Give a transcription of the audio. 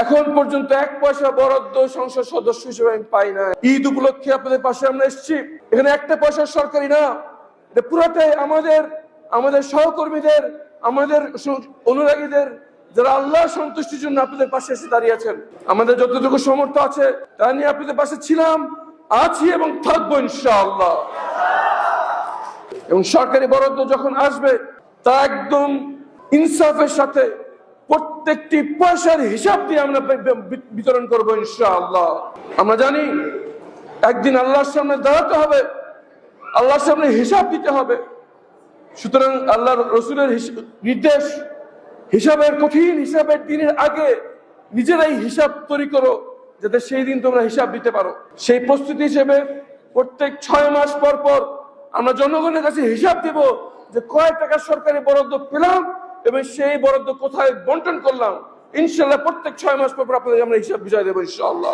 এখন পর্যন্ত 1 পয়সা বরাদ্দ সংসদ সদস্য হিসেবে আমি পাই না। ঈদ উপলক্ষে আপনাদের পাশে আমরা এসেছি। এখানে 1 পয়সা সরকারি না, এটা পুরোটাই আমাদের সহকর্মীদের, আমাদের অনুরাগীদের, যারা আল্লাহর সন্তুষ্টির জন্য আপনাদের পাশে এসে দাঁড়িয়েছেন। আমাদের যতটুকু সামর্থ্য আছে তা নিয়ে আপনাদের পাশে ছিলাম, আছি এবং থাকবো ইনশাআল্লাহ। এবং সরকারি বরাদ্দ যখন আসবে তা একদম ইনসাফের সাথে প্রত্যেকটি পয়সার হিসাব দিয়ে আমরা বিতরণ করবো ইনশাআল্লাহ। আমরা জানি একদিন আল্লাহর সামনে দাঁড়াতে হবে, আল্লাহর সামনে হিসাব দিতে হবে। সুতরাং আল্লাহ রসুলের নির্দেশ, কঠিন হিসাবের দিনের আগে নিজেরাই হিসাব তৈরি করো, যাতে সেই দিন তোমরা হিসাব দিতে পারো। সেই প্রস্তুতি হিসেবে প্রত্যেক 6 মাস পর পর আমরা জনগণের কাছে হিসাব দিব যে কয় টাকা সরকারি বরাদ্দ পেলাম এবং সেই বরাদ্দ কোথায় বন্টন করলাম। ইনশাআল্লাহ প্রত্যেক 6 মাস পর আপনাদের আমরা হিসাব বুঝাই দেবো ইনশাআল্লাহ।